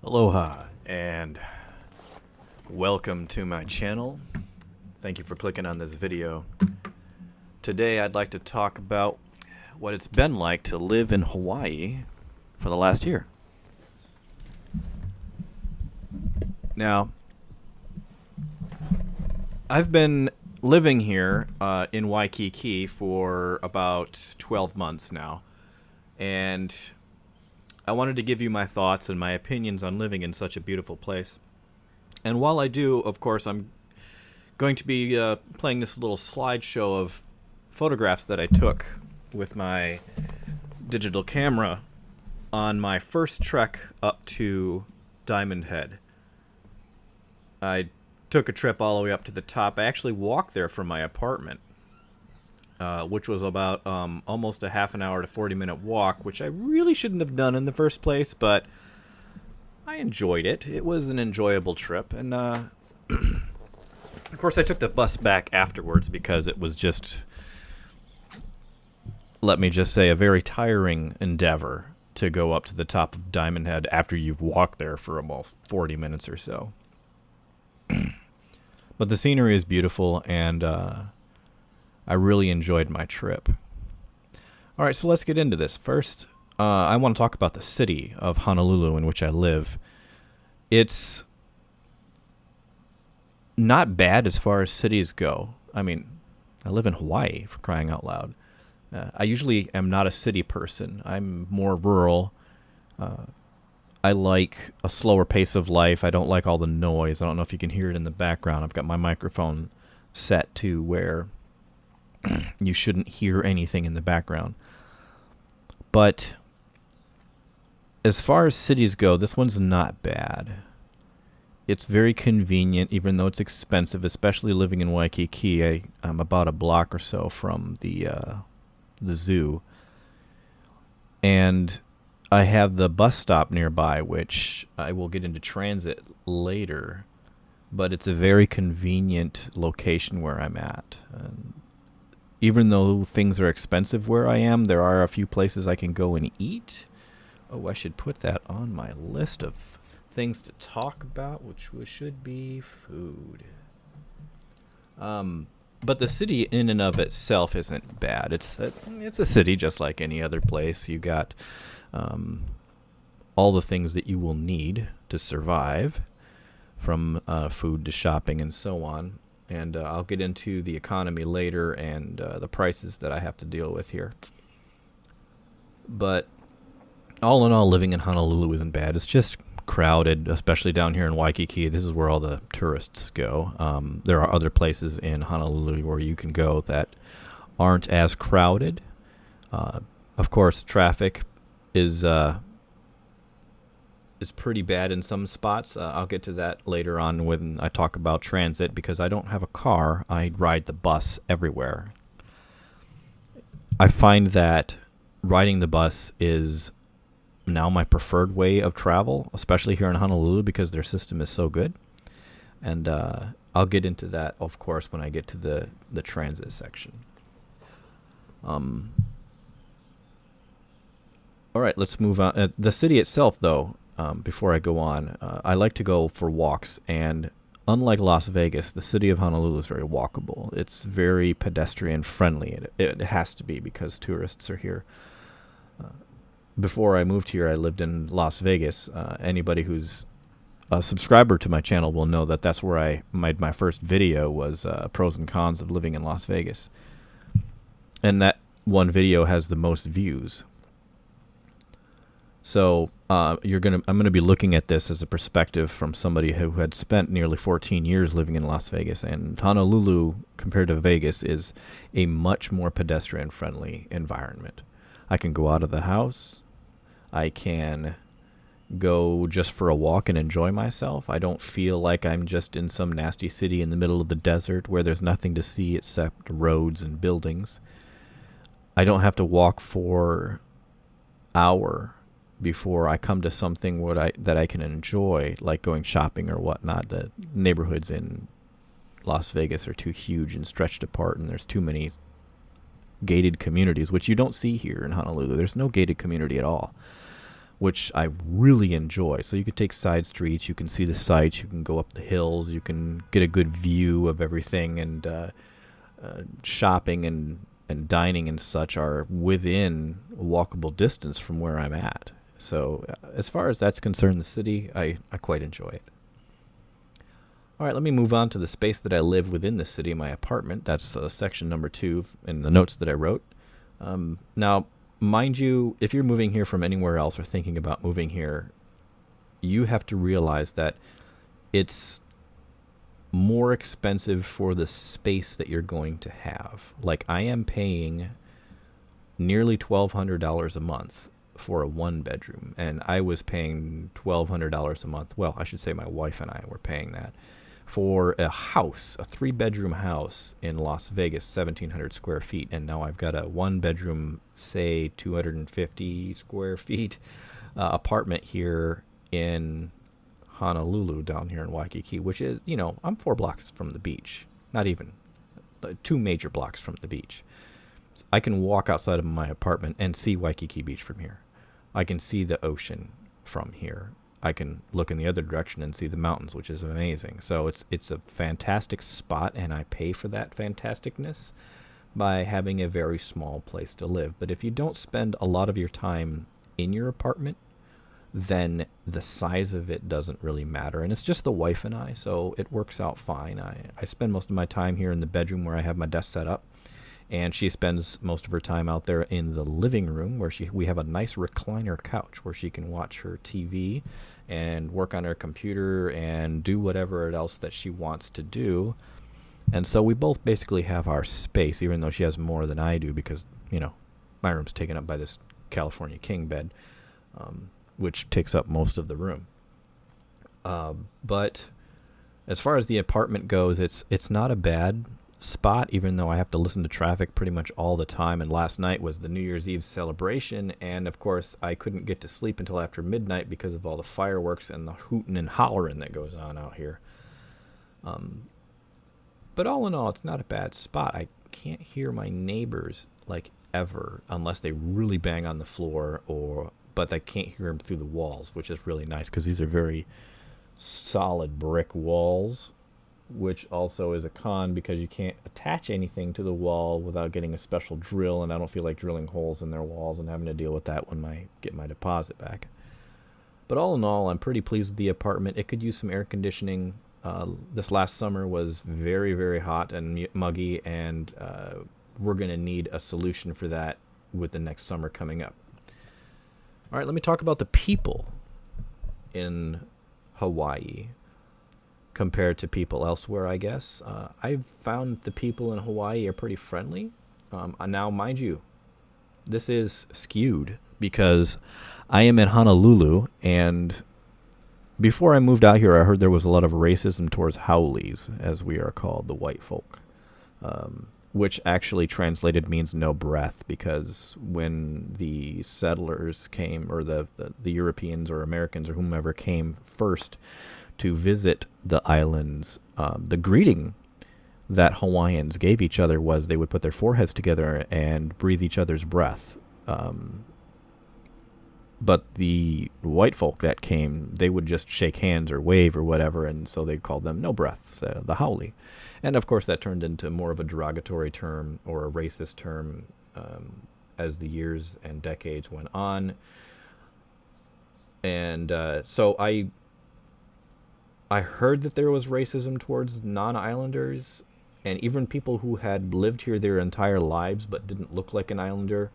Aloha and welcome to my channel. Thank you for clicking on this video. Today I'd like to talk about what it's been like to live in Hawaii for the last year. Now, I've been living here in Waikiki for about 12 months now, and I wanted to give you my thoughts and my opinions on living in such a beautiful place. And while I do, of course, I'm going to be playing this little slideshow of photographs that I took with my digital camera on my first trek up to Diamond Head. I took a trip all the way up to the top. I actually walked there from my apartment, which was about almost a half an hour to 40-minute walk, which I really shouldn't have done in the first place, but I enjoyed it. It was an enjoyable trip, and of course I took the bus back afterwards because it was just, let me just say, a very tiring endeavor to go up to the top of Diamond Head after you've walked there for about 40 minutes or so. But the scenery is beautiful, and I really enjoyed my trip. All right, so let's get into this. First, I want to talk about the city of Honolulu in which I live. It's not bad as far as cities go. I mean, I live in Hawaii, for crying out loud. I usually am not a city person. I'm more rural. I like a slower pace of life. I don't like all the noise. I don't know if you can hear it in the background. I've got my microphone set to where you shouldn't hear anything in the background. But as far as cities go, this one's not bad. It's very convenient, even though it's expensive, especially living in Waikiki. I'm about a block or so from the zoo. And I have the bus stop nearby, which I will get into transit later. But it's a very convenient location where I'm at. Even though things are expensive where I am, there are a few places I can go and eat. Oh, I should put that on my list of things to talk about, which should be food. But the city in and of itself isn't bad. It's a city just like any other place. You got all the things that you will need to survive, from food to shopping and so on. And I'll get into the economy later and the prices that I have to deal with here. But all in all, living in Honolulu isn't bad. It's just crowded, especially down here in Waikiki. This is where all the tourists go. There are other places in Honolulu where you can go that aren't as crowded. Of course, traffic is pretty bad in some spots. I'll get to that later on when I talk about transit, because I don't have a car. I ride the bus everywhere. I find that riding the bus is now my preferred way of travel, especially here in Honolulu, because their system is so good. And I'll get into that, of course, when I get to the transit section. All right, let's move on. The city itself, though, before I go on, I like to go for walks, and unlike Las Vegas, the city of Honolulu is very walkable. It's very pedestrian friendly. It has to be, because tourists are here. Before I moved here, I lived in Las Vegas. Anybody who's a subscriber to my channel will know that that's where I made my first video, was pros and cons of living in Las Vegas. And that one video has the most views. So I'm gonna be looking at this as a perspective from somebody who had spent nearly 14 years living in Las Vegas, and Honolulu, compared to Vegas, is a much more pedestrian-friendly environment. I can go out of the house. I can go just for a walk and enjoy myself. I don't feel like I'm just in some nasty city in the middle of the desert where there's nothing to see except roads and buildings. I don't have to walk for an hour before I come to something that I can enjoy, like going shopping or whatnot. The neighborhoods in Las Vegas are too huge and stretched apart, and there's too many gated communities, which you don't see here in Honolulu. There's no gated community at all. which I really enjoy. So you can take side streets, you can see the sights, you can go up the hills, you can get a good view of everything, and shopping and dining and such are within walkable distance from where I'm at. So as far as that's concerned, the city, I quite enjoy it. All right, let me move on to the space that I live within the city, my apartment. That's section number 2 in the notes that I wrote. Now, mind you, if you're moving here from anywhere else or thinking about moving here, you have to realize that it's more expensive for the space that you're going to have. Like, I am paying nearly $1,200 a month for a 1-bedroom, and I was paying $1,200 a month. Well, I should say my wife and I were paying that for a house, a 3-bedroom house in Las Vegas, 1,700 square feet, and now I've got a 1-bedroom, say 250 square feet apartment here in Honolulu, down here in Waikiki, which is, I'm 4 blocks from the beach, not even 2 major blocks from the beach. I can walk outside of my apartment and see Waikiki Beach from here. I can see the ocean from here. I can look in the other direction and see the mountains, which is amazing. So it's a fantastic spot, and I pay for that fantasticness by having a very small place to live. But if you don't spend a lot of your time in your apartment, then the size of it doesn't really matter. And it's just the wife and I, so it works out fine. I spend most of my time here in the bedroom where I have my desk set up, and she spends most of her time out there in the living room where we have a nice recliner couch where she can watch her TV and work on her computer and do whatever else that she wants to do. And so we both basically have our space, even though she has more than I do because, my room's taken up by this California king bed, which takes up most of the room. But as far as the apartment goes, it's not a bad spot, even though I have to listen to traffic pretty much all the time. And last night was the New Year's Eve celebration, and of course I couldn't get to sleep until after midnight because of all the fireworks and the hooting and hollering that goes on out here. But all in all, it's not a bad spot. I can't hear my neighbors like ever unless they really bang on the floor, but I can't hear them through the walls, which is really nice because these are very solid brick walls, which also is a con because you can't attach anything to the wall without getting a special drill, and I don't feel like drilling holes in their walls and having to deal with that when I get my deposit back. But all in all, I'm pretty pleased with the apartment. It could use some air conditioning. This last summer was very, very hot and muggy, and we're going to need a solution for that with the next summer coming up. All right, let me talk about the people in Hawaii compared to people elsewhere, I guess. I've found the people in Hawaii are pretty friendly. Now, mind you, this is skewed because I am in Honolulu, and before I moved out here, I heard there was a lot of racism towards haoles, as we are called, the white folk, which actually translated means no breath, because when the settlers came, or the Europeans or Americans or whomever came first to visit the islands, the greeting that Hawaiians gave each other was they would put their foreheads together and breathe each other's breath. But the white folk that came, they would just shake hands or wave or whatever, and so they called them no breaths, the haole. And of course that turned into more of a derogatory term or a racist term as the years and decades went on. And so I heard that there was racism towards non-islanders, and even people who had lived here their entire lives but didn't look like an islander.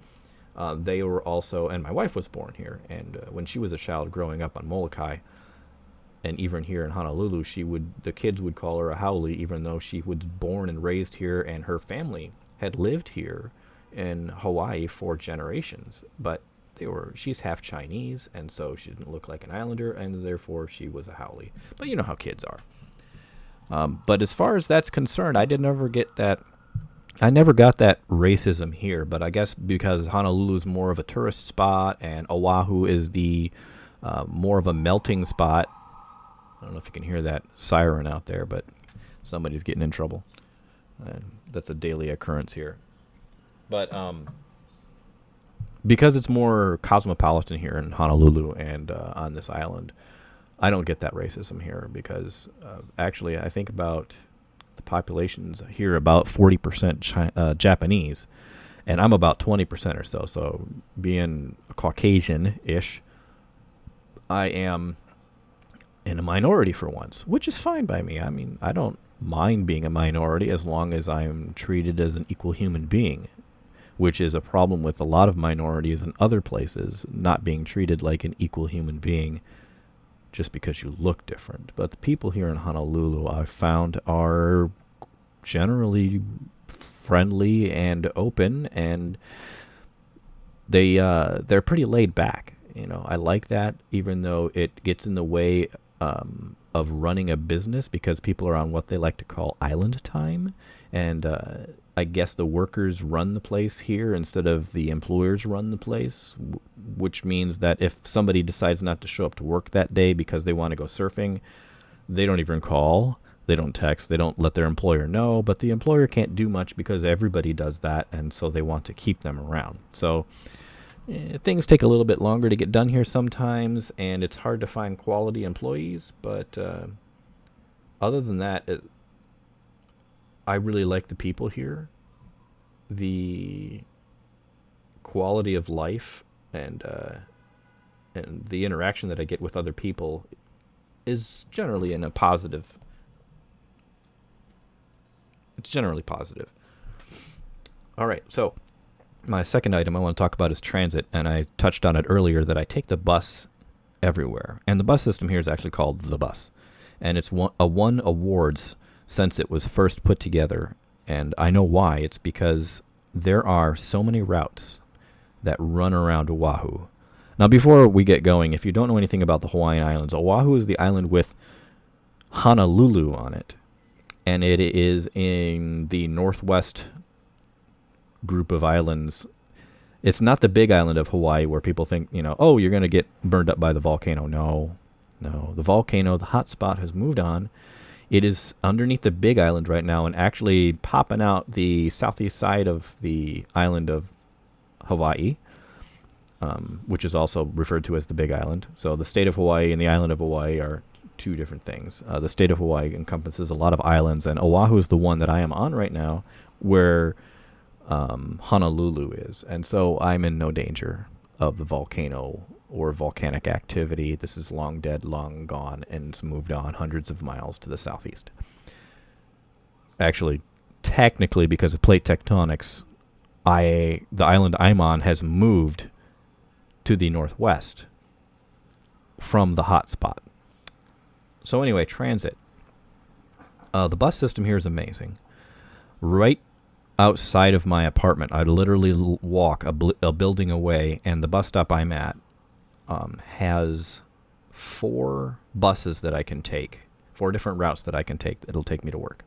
They were also, and my wife was born here, and when she was a child growing up on Molokai, and even here in Honolulu, the kids would call her a haole, even though she was born and raised here, and her family had lived here in Hawaii for generations. But she's half Chinese, and so she didn't look like an islander, and therefore she was a haole. But you know how kids are. But as far as that's concerned, I never got that racism here, but I guess because Honolulu is more of a tourist spot and Oahu is the more of a melting spot. I don't know if you can hear that siren out there, but somebody's getting in trouble. That's a daily occurrence here. But because it's more cosmopolitan here in Honolulu and on this island, I don't get that racism here because actually I think about the population's here about 40% Japanese, and I'm about 20% or so. So being a Caucasian-ish, I am in a minority for once, which is fine by me. I mean, I don't mind being a minority as long as I'm treated as an equal human being, which is a problem with a lot of minorities in other places, not being treated like an equal human being just because you look different. But the people here in Honolulu, I've found, are generally friendly and open, and they're pretty laid back. I like that, even though it gets in the way of running a business because people are on what they like to call island time, and I guess the workers run the place here instead of the employers run the place, which means that if somebody decides not to show up to work that day because they want to go surfing, they don't even call, they don't text, they don't let their employer know, but the employer can't do much because everybody does that, and so they want to keep them around. So things take a little bit longer to get done here sometimes, and it's hard to find quality employees, but other than that, I really like the people here. The quality of life and the interaction that I get with other people is generally in a positive. It's generally positive. All right, so my second item I want to talk about is transit, and I touched on it earlier that I take the bus everywhere. And the bus system here is actually called the bus. And it's won awards since it was first put together. And I know why. It's because there are so many routes that run around Oahu. Now, before we get going, if you don't know anything about the Hawaiian Islands, Oahu is the island with Honolulu on it. And it is in the northwest group of islands. It's not the big island of Hawaii where people think, oh, you're going to get burned up by the volcano. No. The volcano, the hot spot, has moved on. It is underneath the big island right now and actually popping out the southeast side of the island of Hawaii, which is also referred to as the big island. So the state of Hawaii and the island of Hawaii are two different things. The state of Hawaii encompasses a lot of islands, and Oahu is the one that I am on right now where Honolulu is. And so I'm in no danger of the volcano or volcanic activity. This is long dead, long gone, and it's moved on hundreds of miles to the southeast. Actually, technically, because of plate tectonics, the island I'm on has moved to the northwest from the hot spot. So anyway, transit. The bus system here is amazing. Right outside of my apartment, I literally walk a building away, and the bus stop I'm at has 4 buses that I can take, 4 different routes that I can take. It'll take me to work.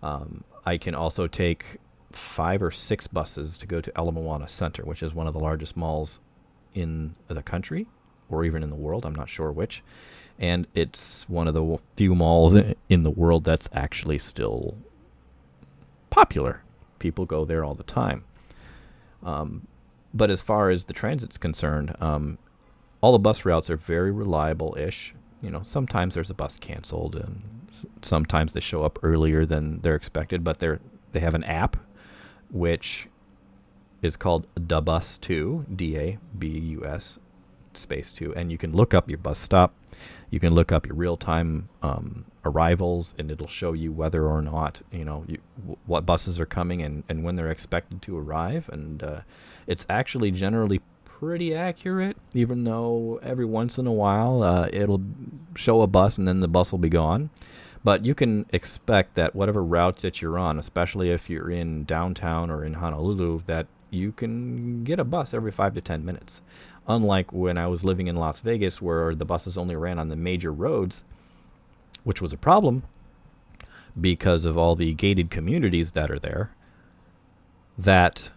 I can also take 5 or 6 buses to go to Ala Moana Center, which is one of the largest malls in the country, or even in the world. I'm not sure which. And it's one of the few malls in the world that's actually still popular. People go there all the time. But as far as the transit's concerned, all the bus routes are very reliable-ish. Sometimes there's a bus canceled, and sometimes they show up earlier than they're expected. But they have an app, which is called DABUS 2, DABUS space 2, and you can look up your bus stop. You can look up your real-time arrivals, and it'll show you whether or not what buses are coming and when they're expected to arrive. And it's actually generally pretty accurate, even though every once in a while it'll show a bus and then the bus will be gone. But you can expect that whatever route that you're on, especially if you're in downtown or in Honolulu, that you can get a bus every 5 to 10 minutes. Unlike when I was living in Las Vegas, where the buses only ran on the major roads, which was a problem because of all the gated communities that are there, that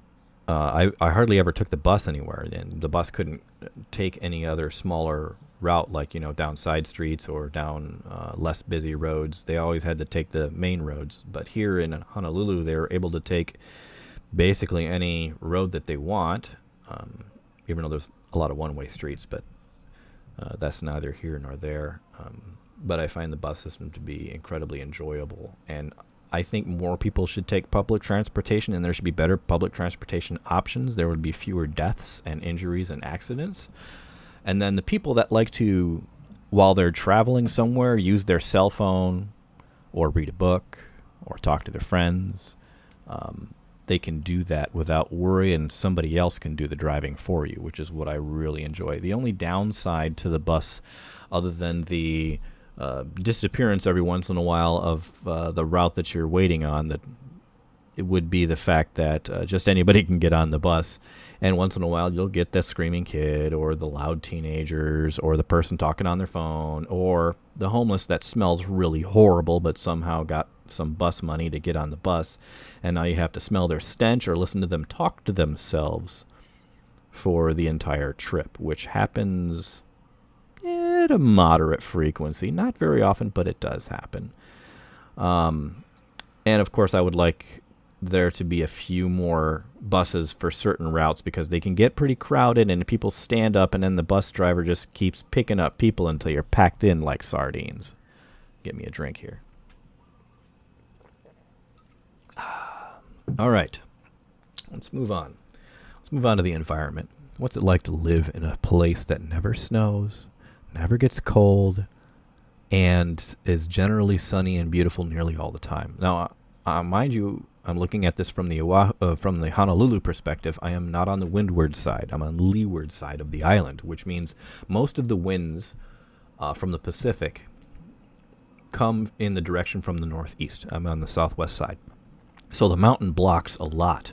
I hardly ever took the bus anywhere. And the bus couldn't take any other smaller route, like, down side streets or down less busy roads. They always had to take the main roads. But here in Honolulu, they were able to take basically any road that they want. even though there's a lot of one-way streets, but that's neither here nor there. But I find the bus system to be incredibly enjoyable, and I think more people should take public transportation, and there should be better public transportation options. There would be fewer deaths and injuries and accidents. And then the people that like to, while they're traveling somewhere, use their cell phone or read a book or talk to their friends, they can do that without worry, and somebody else can do the driving for you, which is what I really enjoy. The only downside to the bus, other than the disappearance every once in a while of the route that you're waiting on, that it would be the fact that just anybody can get on the bus, and once in a while you'll get the screaming kid or the loud teenagers or the person talking on their phone or the homeless that smells really horrible but somehow got some bus money to get on the bus, and now you have to smell their stench or listen to them talk to themselves for the entire trip, which happens at a moderate frequency. Not very often, but it does happen. And of course, I would like there to be a few more buses for certain routes, because they can get pretty crowded and people stand up, and then the bus driver just keeps picking up people until you're packed in like sardines. Get me a drink here. All right, let's move on. Let's move on to the environment. What's it like to live in a place that never snows, never gets cold, and is generally sunny and beautiful nearly all the time? Now, mind you, I'm looking at this from the Honolulu perspective. I am not on the windward side. I'm on the leeward side of the island, which means most of the winds from the Pacific come in the direction from the northeast. I'm on the southwest side. So the mountain blocks a lot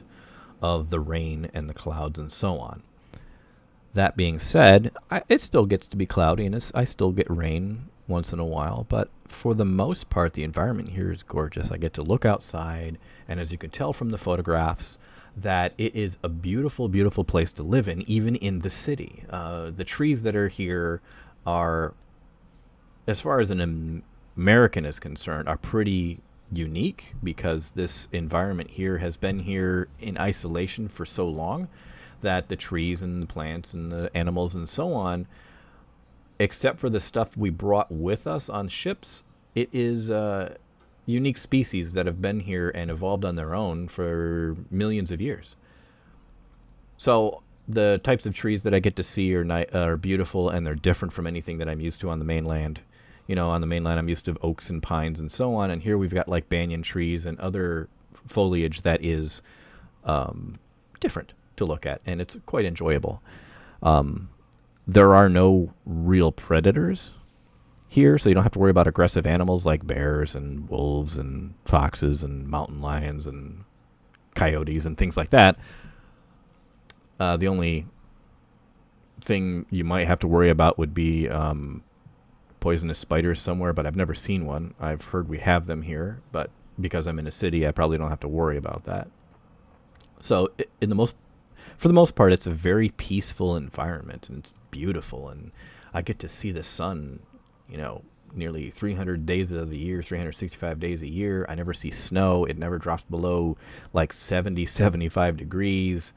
of the rain and the clouds and so on. That being said, it still gets to be cloudy, and I still get rain once in a while, but for the most part, the environment here is gorgeous. I get to look outside, and as you can tell from the photographs, that it is a beautiful, beautiful place to live in, even in the city. The trees that are here are, as far as an American is concerned, are pretty unique, because this environment here has been here in isolation for so long that the trees and the plants and the animals and so on, except for the stuff we brought with us on ships, it is unique species that have been here and evolved on their own for millions of years. So the types of trees that I get to see are beautiful, and they're different from anything that I'm used to on the mainland. You know, on the mainland, I'm used to oaks and pines and so on, and here we've got like banyan trees and other foliage that is different to look at, and it's quite enjoyable. There are no real predators here, so you don't have to worry about aggressive animals like bears and wolves and foxes and mountain lions and coyotes and things like that. The only thing you might have to worry about would be poisonous spiders somewhere, but I've never seen one. I've heard we have them here, but because I'm in a city, I probably don't have to worry about that. So for the most part, it's a very peaceful environment, and it's beautiful, and I get to see the sun, nearly 300 days of the year, 365 days a year. I never see snow. It never drops below like 70, 75 degrees.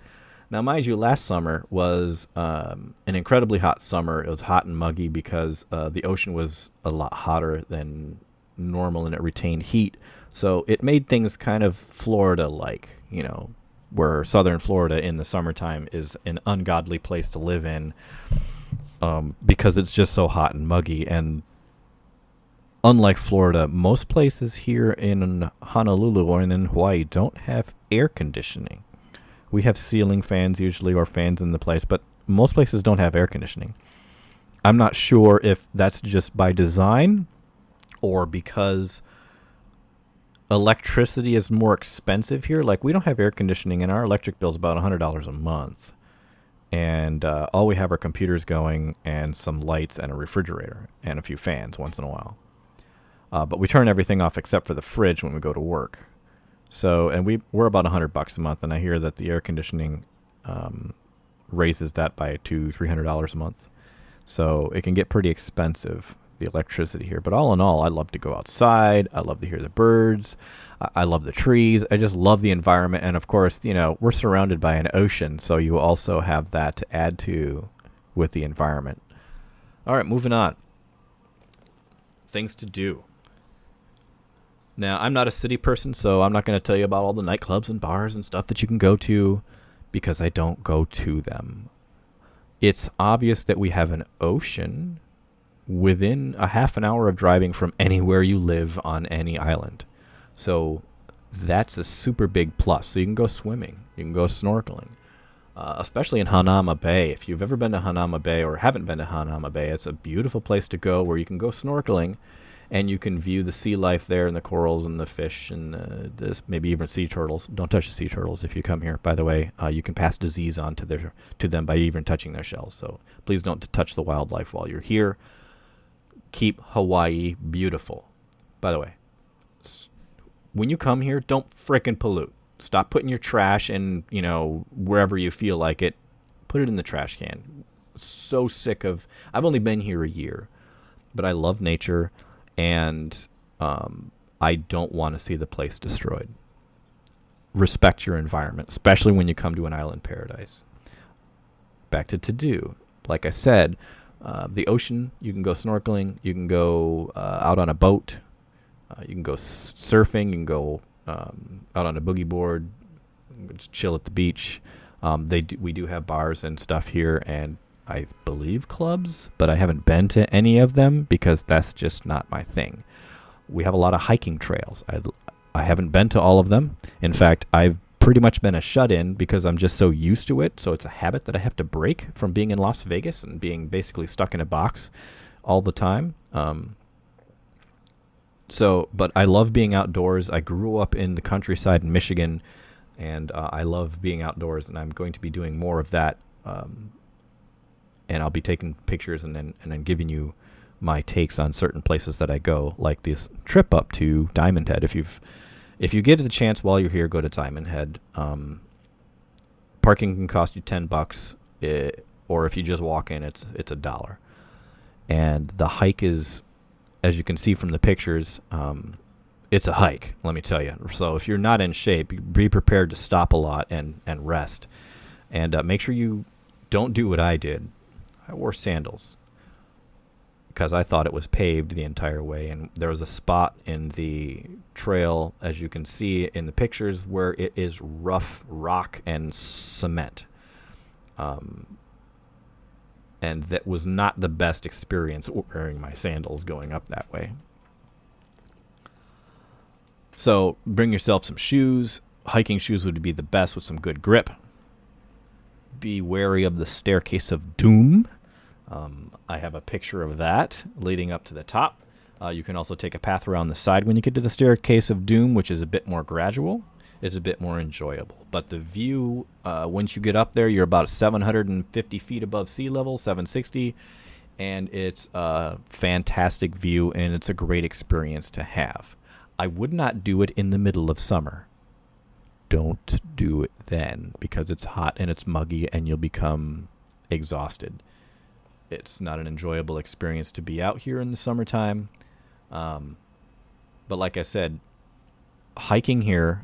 Now, mind you, last summer was an incredibly hot summer. It was hot and muggy because the ocean was a lot hotter than normal, and it retained heat. So it made things kind of Florida-like, where southern Florida in the summertime is an ungodly place to live in because it's just so hot and muggy. And unlike Florida, most places here in Honolulu or in Hawaii don't have air conditioning. We have ceiling fans usually, or fans in the place, but most places don't have air conditioning. I'm not sure if that's just by design or because electricity is more expensive here. Like, we don't have air conditioning, and our electric bill is about $100 a month. And all we have are computers going and some lights and a refrigerator and a few fans once in a while. But we turn everything off except for the fridge when we go to work. So, and we're about $100 a month, and I hear that the air conditioning raises that by $200-300 a month. So it can get pretty expensive. the electricity here. But all in all, I love to go outside. I love to hear the birds. I love the trees. I just love the environment. And of course, we're surrounded by an ocean, so you also have that to add to with the environment. All right, moving on. Things to do. Now, I'm not a city person, so I'm not going to tell you about all the nightclubs and bars and stuff that you can go to because I don't go to them. It's obvious that we have an ocean within a half an hour of driving from anywhere you live on any island. So that's a super big plus. So you can go swimming. You can go snorkeling. Especially in Hanauma Bay. If you've ever been to Hanauma Bay or haven't been to Hanauma Bay, it's a beautiful place to go where you can go snorkeling and you can view the sea life there and the corals and the fish and maybe even sea turtles. Don't touch the sea turtles if you come here. By the way, you can pass disease on to them by even touching their shells. So please don't touch the wildlife while you're here. Keep Hawaii beautiful. By the way, when you come here, don't frickin' pollute. Stop putting your trash in, wherever you feel like it. Put it in the trash can. So sick of... I've only been here a year, but I love nature, and I don't want to see the place destroyed. Respect your environment, especially when you come to an island paradise. Back to do. Like I said, the ocean, you can go snorkeling, you can go out on a boat, you can go surfing, you can go out on a boogie board, just chill at the beach. We do have bars and stuff here, and I believe clubs, but I haven't been to any of them because that's just not my thing. We have a lot of hiking trails. I haven't been to all of them. In fact, I've pretty much been a shut-in because I'm just so used to it. So it's a habit that I have to break from being in Las Vegas and being basically stuck in a box all the time. But I love being outdoors. I grew up in the countryside in Michigan, and I love being outdoors, and I'm going to be doing more of that. And I'll be taking pictures and then giving you my takes on certain places that I go, like this trip up to Diamond Head. If you get the chance while you're here, go to Diamond Head. Parking can cost you $10, or if you just walk in, it's $1. And the hike is, as you can see from the pictures, it's a hike, let me tell you. So if you're not in shape, be prepared to stop a lot and rest. And make sure you don't do what I did. I wore sandals because I thought it was paved the entire way. And there was a spot in the trail, as you can see in the pictures, where it is rough rock and cement. And that was not the best experience wearing my sandals going up that way. So bring yourself some shoes. Hiking shoes would be the best with some good grip. Be wary of the staircase of doom. I have a picture of that leading up to the top. You can also take a path around the side when you get to the staircase of doom, which is a bit more gradual. It's a bit more enjoyable. But the view, once you get up there, you're about 750 feet above sea level, 760, and it's a fantastic view, and it's a great experience to have. I would not do it in the middle of summer. Don't do it then, because it's hot and it's muggy, and you'll become exhausted. It's not an enjoyable experience to be out here in the summertime. But like I said, hiking here,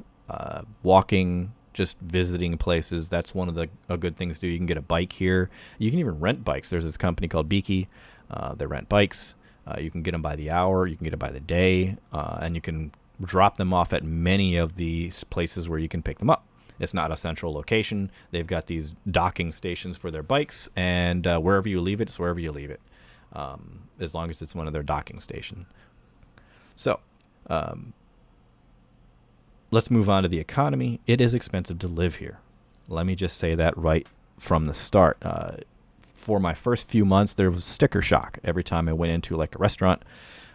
walking, just visiting places, that's one of the good things to do. You can get a bike here. You can even rent bikes. There's this company called Beaky. They rent bikes. You can get them by the hour. You can get them by the day. And you can drop them off at many of these places where you can pick them up. It's not a central location. They've got these docking stations for their bikes, and wherever you leave it, it's wherever you leave it, as long as it's one of their docking stations. So let's move on to the economy. It is expensive to live here. Let me just say that right from the start. For my first few months, there was sticker shock every time I went into like a restaurant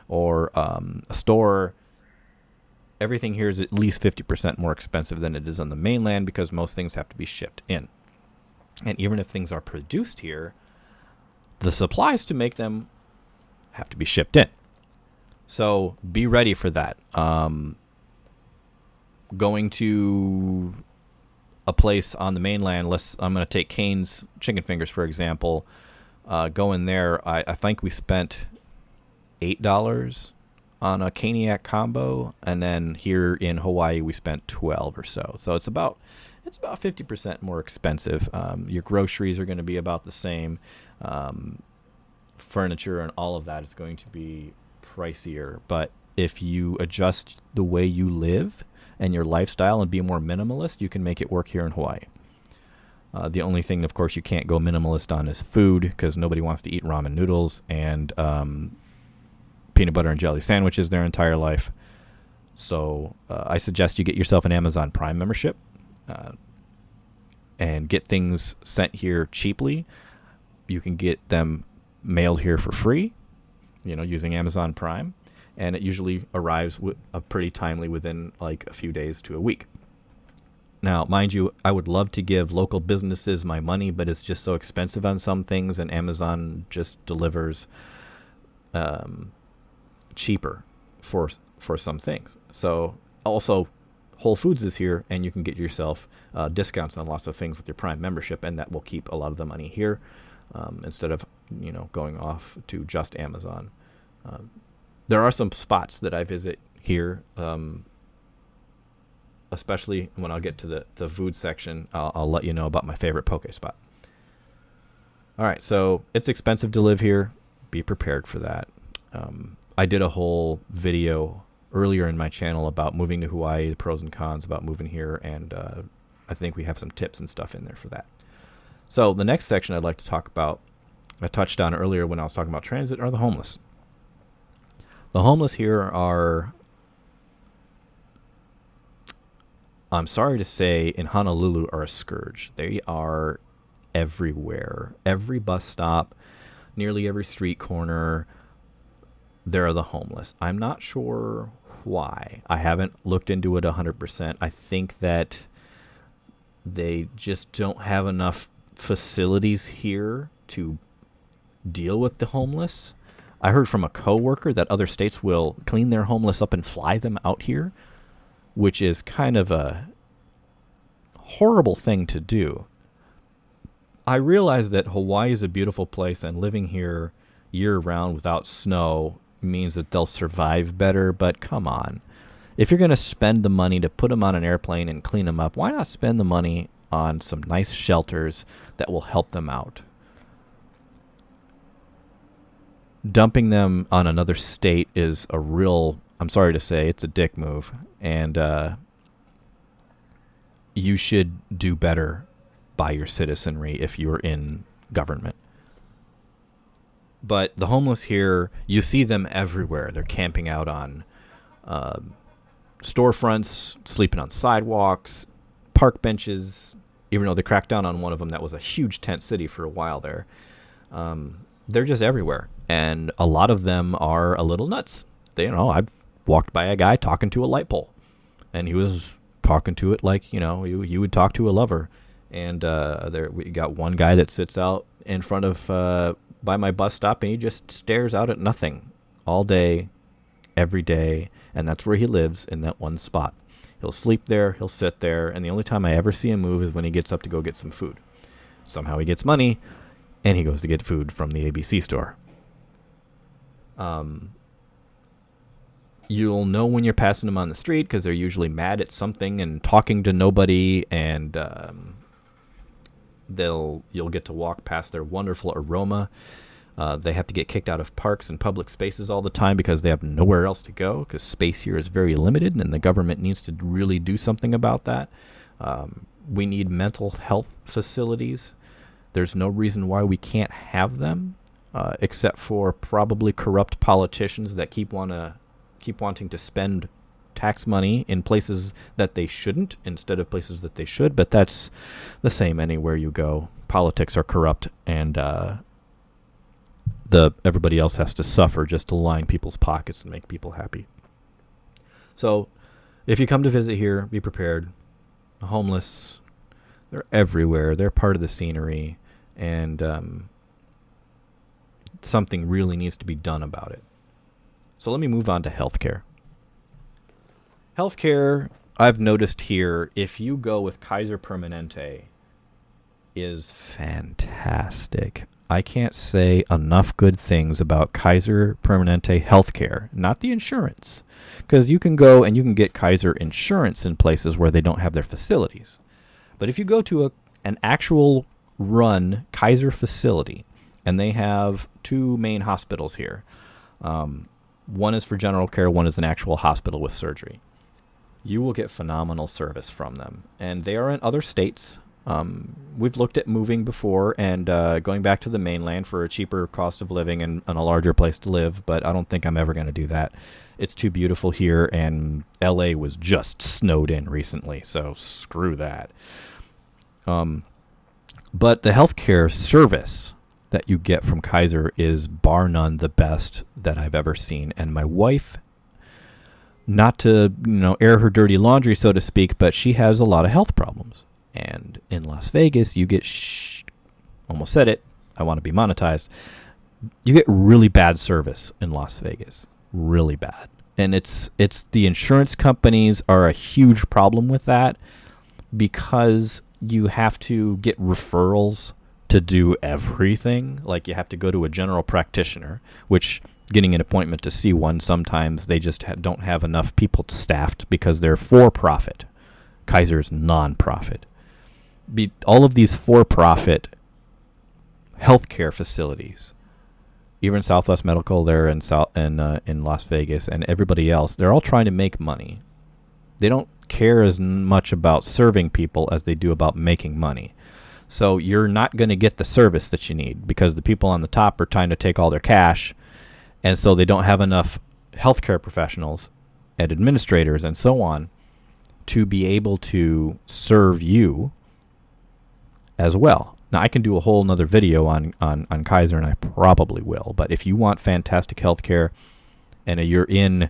or a store. Everything here is at least 50% more expensive than it is on the mainland because most things have to be shipped in. And even if things are produced here, the supplies to make them have to be shipped in. So be ready for that. Going to a place on the mainland, I'm going to take Cane's Chicken Fingers, for example. Going there, I think we spent $8 on a caniac combo, and then here in Hawaii we spent 12 or so. So it's about 50% more expensive. Your groceries are going to be about the same. Furniture and all of that is going to be pricier. But if you adjust the way you live and your lifestyle and be more minimalist, you can make it work here in Hawaii. The only thing, of course, you can't go minimalist on is food, because nobody wants to eat ramen noodles and peanut butter and jelly sandwiches their entire life. So I suggest you get yourself an Amazon Prime membership and get things sent here cheaply. You can get them mailed here for free, using Amazon Prime, and it usually arrives pretty timely within like a few days to a week. Now, mind you, I would love to give local businesses my money, but it's just so expensive on some things, and Amazon just delivers cheaper for some things. So also, Whole Foods is here, and you can get yourself discounts on lots of things with your Prime membership, and that will keep a lot of the money here instead of going off to just Amazon. There are some spots that I visit here, especially when I'll get to the food section. I'll let you know about my favorite poke spot. All right, so it's expensive to live here. Be prepared for that. I did a whole video earlier in my channel about moving to Hawaii, the pros and cons about moving here, and I think we have some tips and stuff in there for that. So the next section I'd like to talk about, I touched on earlier when I was talking about transit, are the homeless. The homeless here are, I'm sorry to say, in Honolulu are a scourge. They are everywhere. Every bus stop, nearly every street corner, there are the homeless. I'm not sure why. I haven't looked into it 100%. I think that they just don't have enough facilities here to deal with the homeless. I heard from a coworker that other states will clean their homeless up and fly them out here, which is kind of a horrible thing to do. I realize that Hawaii is a beautiful place, and living here year-round without snow means that they'll survive better, but come on. If you're going to spend the money to put them on an airplane and clean them up, why not spend the money on some nice shelters that will help them out? Dumping them on another state is a real, I'm sorry to say, it's a dick move, and you should do better by your citizenry if you're in government. But the homeless here, you see them everywhere. They're camping out on storefronts, sleeping on sidewalks, park benches. Even though they cracked down on one of them that was a huge tent city for a while there. They're just everywhere. And a lot of them are a little nuts. I've walked by a guy talking to a light pole. And he was talking to it like, you would talk to a lover. And we got one guy that sits out in front of by my bus stop, and he just stares out at nothing all day, every day, and that's where he lives, in that one spot. He'll sleep there, he'll sit there, and the only time I ever see him move is when he gets up to go get some food. Somehow he gets money, and he goes to get food from the ABC store. You'll know when you're passing them on the street because they're usually mad at something and talking to nobody, and you'll get to walk past their wonderful aroma. They have to get kicked out of parks and public spaces all the time because they have nowhere else to go, because space here is very limited, and the government needs to really do something about that. We need mental health facilities. There's no reason why we can't have them, except for probably corrupt politicians that keep wanting to spend tax money in places that they shouldn't instead of places that they should. But that's the same anywhere you go. Politics are corrupt, and everybody else has to suffer just to line people's pockets and make people happy. So if you come to visit here, be prepared. The homeless, they're everywhere. They're part of the scenery, and something really needs to be done about it. So let me move on to healthcare. Healthcare, I've noticed here, if you go with Kaiser Permanente, is fantastic. I can't say enough good things about Kaiser Permanente Healthcare, not the insurance. Because you can go and you can get Kaiser insurance in places where they don't have their facilities. But if you go to an actual run Kaiser facility, and they have two main hospitals here, one is for general care, one is an actual hospital with surgery, you will get phenomenal service from them. And they are in other states. We've looked at moving before and going back to the mainland for a cheaper cost of living and a larger place to live, but I don't think I'm ever going to do that. It's too beautiful here, and LA was just snowed in recently, so screw that. But the healthcare service that you get from Kaiser is bar none the best that I've ever seen. And my wife, not to air her dirty laundry, so to speak, but she has a lot of health problems. And in Las Vegas, you get, almost said it, I want to be monetized, you get really bad service in Las Vegas. Really bad. And it's the insurance companies are a huge problem with that, because you have to get referrals to do everything. Like, you have to go to a general practitioner, which getting an appointment to see one, sometimes they just don't have enough people staffed because they're for-profit. Kaiser's non-profit. All of these for-profit healthcare facilities, even Southwest Medical there in Las Vegas, and everybody else, they're all trying to make money. They don't care as much about serving people as they do about making money. So you're not going to get the service that you need because the people on the top are trying to take all their cash, and so they don't have enough healthcare professionals and administrators and so on to be able to serve you as well. Now, I can do a whole nother video on Kaiser, and I probably will. But if you want fantastic healthcare and you're in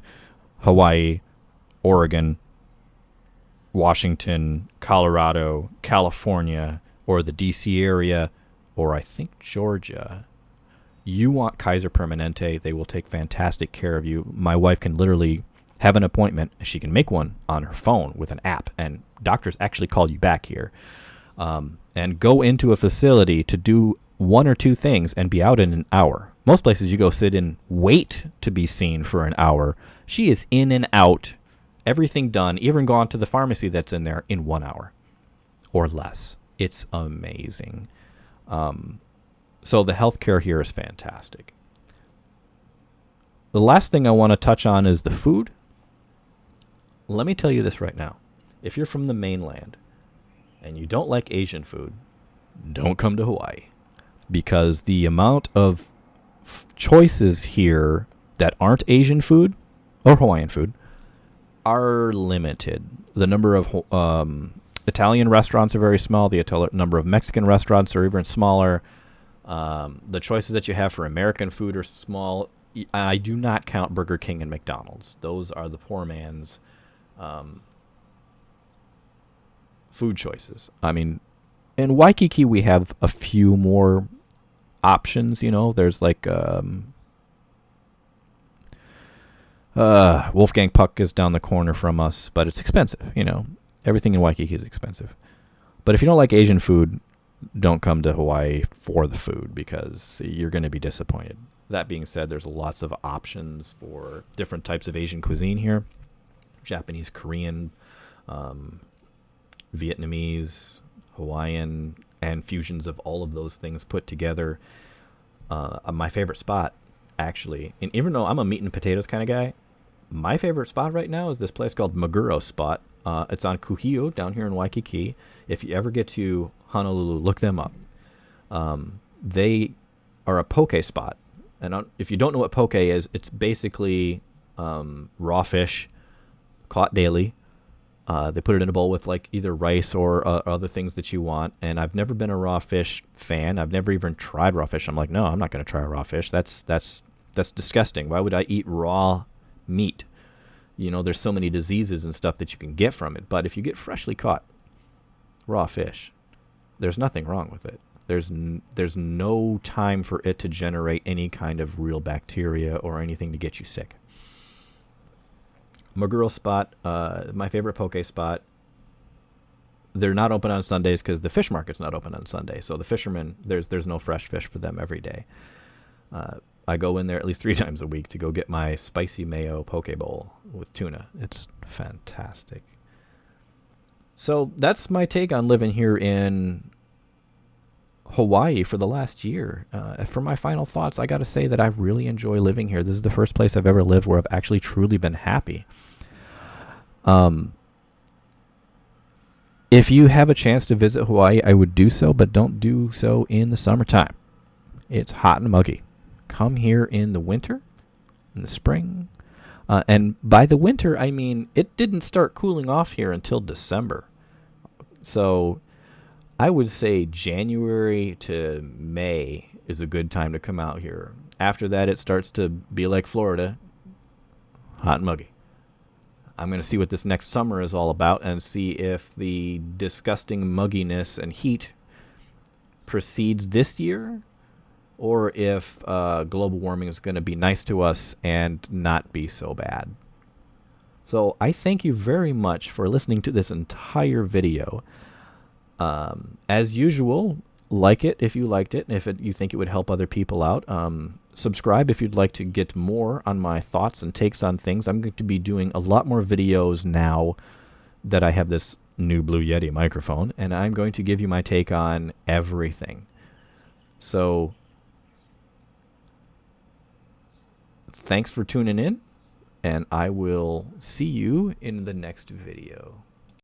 Hawaii, Oregon, Washington, Colorado, California, or the D.C. area, or I think Georgia, you want Kaiser Permanente. They will take fantastic care of you. My wife can literally have an appointment. She can make one on her phone with an app, and doctors actually call you back here. And go into a facility to do one or two things and be out in an hour. Most places you go sit and wait to be seen for an hour. She is in and out, everything done, even gone to the pharmacy that's in there in 1 hour or less. It's amazing. So the healthcare here is fantastic. The last thing I want to touch on is the food. Let me tell you this right now. If you're from the mainland and you don't like Asian food, don't come to Hawaii, because the amount of choices here that aren't Asian food or Hawaiian food are limited. The number of Italian restaurants are very small. The number of Mexican restaurants are even smaller. The choices that you have for American food are small. I do not count Burger King and McDonald's. Those are the poor man's food choice. I mean, in Waikiki we have a few more options. There's like Wolfgang Puck is down the corner from us, but it's expensive. Everything in Waikiki is expensive. But if you don't like Asian food, don't come to Hawaii for the food, because you're going to be disappointed. That being said, there's lots of options for different types of Asian cuisine here. Japanese, Korean, Vietnamese, Hawaiian, and fusions of all of those things put together. My favorite spot, actually, and even though I'm a meat and potatoes kind of guy, my favorite spot right now is this place called Maguro Spot. It's on Kuhio down here in Waikiki. If you ever get to Honolulu, look them up. They are a poke spot. And if you don't know what poke is, it's basically raw fish caught daily. They put it in a bowl with like either rice or other things that you want. And I've never been a raw fish fan. I've never even tried raw fish. I'm like, no, I'm not going to try raw fish. That's disgusting. Why would I eat raw meat? There's so many diseases and stuff that you can get from it. But if you get freshly caught raw fish, there's nothing wrong with it. There's no time for it to generate any kind of real bacteria or anything to get you sick. Maguro Spot, my favorite poke spot. they're not open on Sundays because the fish market's not open on Sunday. So the fishermen, there's no fresh fish for them every day. I go in there at least 3 times a week to go get my spicy mayo poke bowl with tuna. It's fantastic. So that's my take on living here in Hawaii for the last year. For my final thoughts, I got to say that I really enjoy living here. This is the first place I've ever lived where I've actually truly been happy. If you have a chance to visit Hawaii, I would do so, but don't do so in the summertime. It's hot and muggy. Come here in the winter, in the spring. And by the winter, I mean it didn't start cooling off here until December. So I would say January to May is a good time to come out here. After that, it starts to be like Florida, hot and muggy. I'm going to see what this next summer is all about and see if the disgusting mugginess and heat precedes this year or if global warming is going to be nice to us and not be so bad. So I thank you very much for listening to this entire video. As usual, like it if you liked it and if you think it would help other people out. Subscribe if you'd like to get more on my thoughts and takes on things. I'm going to be doing a lot more videos now that I have this new Blue Yeti microphone, and I'm going to give you my take on everything. So thanks for tuning in, and I will see you in the next video.